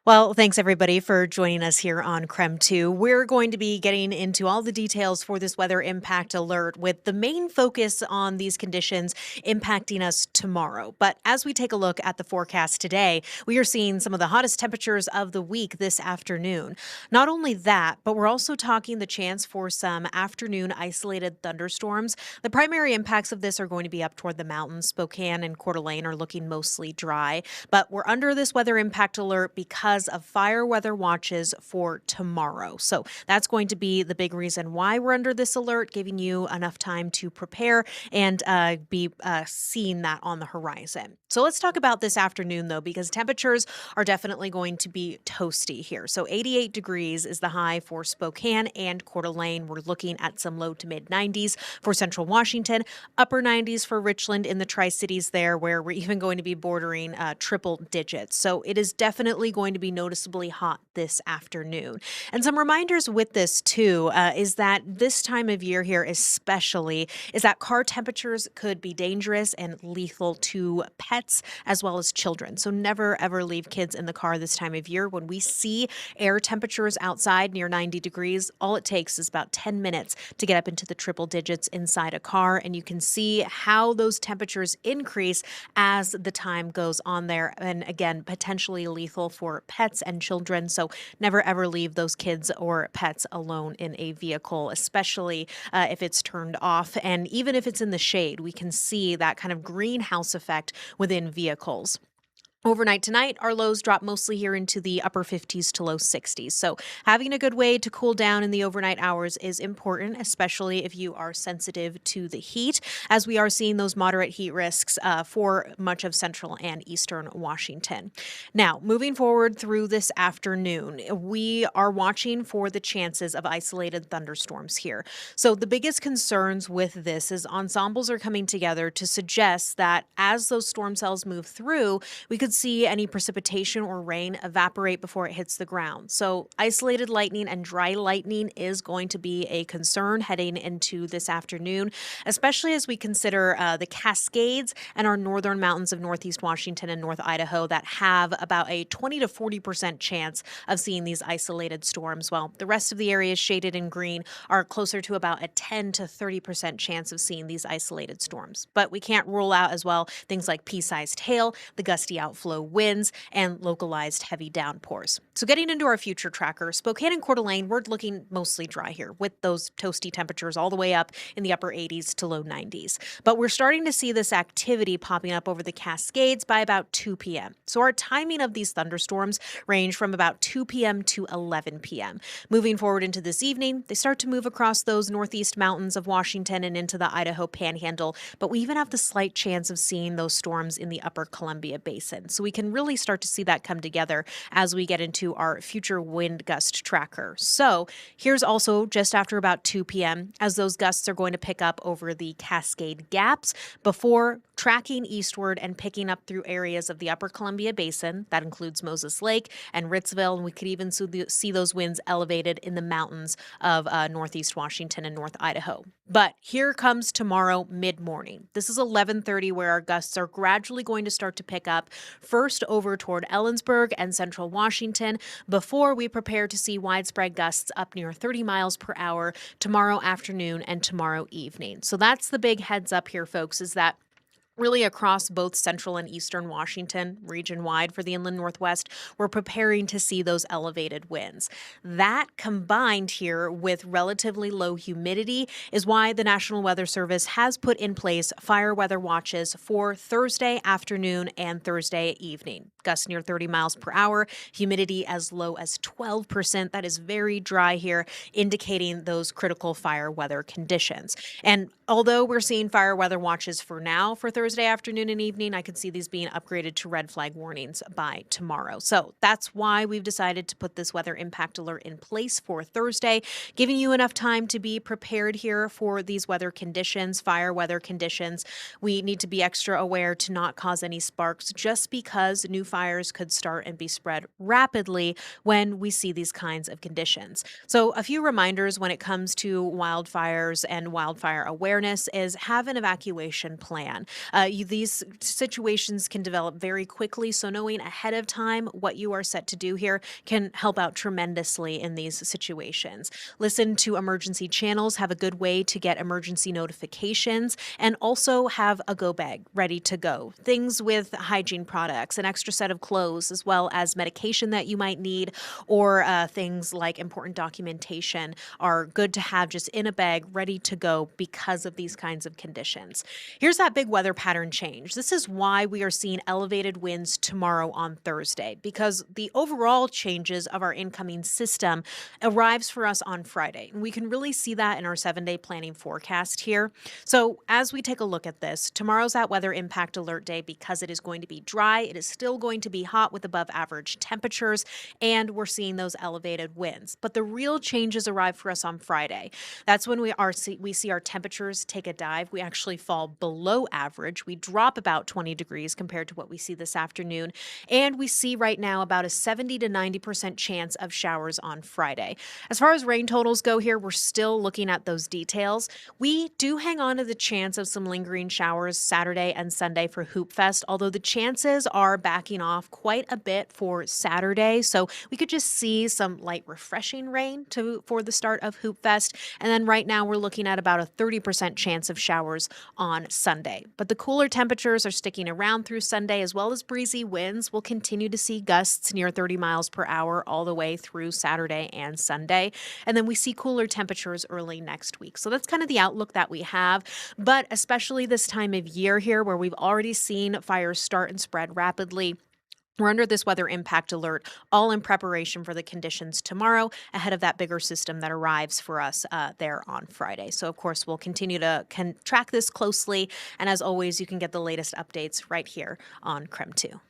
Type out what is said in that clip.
Well, thanks everybody for joining us here on KREM 2. We're going to be getting into all the details for this weather impact alert with the main focus on these conditions impacting us tomorrow. But as we take a look at the forecast today, we are seeing some of the hottest temperatures of the week this afternoon. Not only that, but we're also talking the chance for some afternoon isolated thunderstorms. The primary impacts of this are going to be up toward the mountains. Spokane and Coeur d'Alene are looking mostly dry, but we're under this weather impact alert because of fire weather watches for tomorrow. So that's going to be the big reason why we're under this alert, giving you enough time to prepare and be seeing that on the horizon. So let's talk about this afternoon, though, because temperatures are definitely going to be toasty here. So 88 degrees is the high for Spokane and Coeur d'Alene. We're looking at some low to mid 90s for central Washington, upper 90s for Richland in the Tri-Cities there, where we're even going to be bordering triple digits. So it is definitely going to be noticeably hot this afternoon. And some reminders with this too is that this time of year here especially is that car temperatures could be dangerous and lethal to pets as well as children. So never ever leave kids in the car this time of year. When we see air temperatures outside near 90 degrees, all it takes is about 10 minutes to get up into the triple digits inside a car. And you can see how those temperatures increase as the time goes on there. And again, potentially lethal for pets and children. So never ever leave those kids or pets alone in a vehicle, especially if it's turned off. And even if it's in the shade, we can see that kind of greenhouse effect within vehicles. Overnight tonight, our lows drop mostly here into the upper 50s to low 60s. So having a good way to cool down in the overnight hours is important, especially if you are sensitive to the heat, as we are seeing those moderate heat risks for much of central and eastern Washington. Now, moving forward through this afternoon, we are watching for the chances of isolated thunderstorms here. So the biggest concerns with this is ensembles are coming together to suggest that as those storm cells move through, we could see any precipitation or rain evaporate before it hits the ground. So isolated lightning and dry lightning is going to be a concern heading into this afternoon, especially as we consider the Cascades and our northern mountains of northeast Washington and North Idaho that have about a 20 to 40% chance of seeing these isolated storms, while the rest of the areas shaded in green are closer to about a 10 to 30% chance of seeing these isolated storms. But we can't rule out as well things like pea-sized hail, the gusty outflow winds, and localized heavy downpours. So getting into our future tracker, Spokane and Coeur d'Alene, we're looking mostly dry here with those toasty temperatures all the way up in the upper 80s to low 90s. But we're starting to see this activity popping up over the Cascades by about 2 p.m. So our timing of these thunderstorms range from about 2 p.m. to 11 p.m. Moving forward into this evening, they start to move across those northeast mountains of Washington and into the Idaho Panhandle, but we even have the slight chance of seeing those storms in the upper Columbia Basin. So we can really start to see that come together as we get into our future wind gust tracker. So here's also just after about 2 p.m. as those gusts are going to pick up over the Cascade Gaps before tracking eastward and picking up through areas of the upper Columbia Basin. That includes Moses Lake and Ritzville, and we could even see those winds elevated in the mountains of northeast Washington and North Idaho. But here comes tomorrow mid-morning. This is 11:30 where our gusts are gradually going to start to pick up, first over toward Ellensburg and central Washington, before we prepare to see widespread gusts up near 30 miles per hour tomorrow afternoon and tomorrow evening. So that's the big heads up here, folks, is that really across both central and eastern Washington, region-wide for the inland northwest, we're preparing to see those elevated winds. That combined here with relatively low humidity is why the National Weather Service has put in place fire weather watches for Thursday afternoon and Thursday evening. Gusts near 30 miles per hour, humidity as low as 12%. That is very dry here, indicating those critical fire weather conditions. And although we're seeing fire weather watches for now for Thursday afternoon and evening, I could see these being upgraded to red flag warnings by tomorrow. So that's why we've decided to put this weather impact alert in place for Thursday, giving you enough time to be prepared here for these weather conditions, fire weather conditions. We need to be extra aware to not cause any sparks just because new fires could start and be spread rapidly when we see these kinds of conditions. So a few reminders when it comes to wildfires and wildfire awareness. awareness is have an evacuation plan. These situations can develop very quickly, so knowing ahead of time what you are set to do here can help out tremendously in these situations. Listen to emergency channels, have a good way to get emergency notifications, and also have a go bag ready to go. Things with hygiene products, an extra set of clothes, as well as medication that you might need, or things like important documentation are good to have just in a bag ready to go because of these kinds of conditions. Here's that big weather pattern change. This is why we are seeing elevated winds tomorrow on Thursday, because the overall changes of our incoming system arrives for us on Friday. And we can really see that in our 7-day planning forecast here. So as we take a look at this, tomorrow's that weather impact alert day because it is going to be dry. It is still going to be hot with above average temperatures, and we're seeing those elevated winds. But the real changes arrive for us on Friday. That's when we see our temperatures take a dive. We actually fall below average. We drop about 20 degrees compared to what we see this afternoon. And we see right now about a 70 to 90% chance of showers on Friday. As far as rain totals go here, we're still looking at those details. We do hang on to the chance of some lingering showers Saturday and Sunday for Hoop Fest, although the chances are backing off quite a bit for Saturday. So we could just see some light refreshing rain for the start of Hoop Fest. And then right now we're looking at about a 30% chance of showers on Sunday. But the cooler temperatures are sticking around through Sunday, as well as breezy winds. We'll continue to see gusts near 30 miles per hour all the way through Saturday and Sunday. And then we see cooler temperatures early next week. So that's kind of the outlook that we have. But especially this time of year here, where we've already seen fires start and spread rapidly, we're under this weather impact alert, all in preparation for the conditions tomorrow ahead of that bigger system that arrives for us there on Friday. So, of course, we'll continue to track this closely. And as always, you can get the latest updates right here on KREM 2.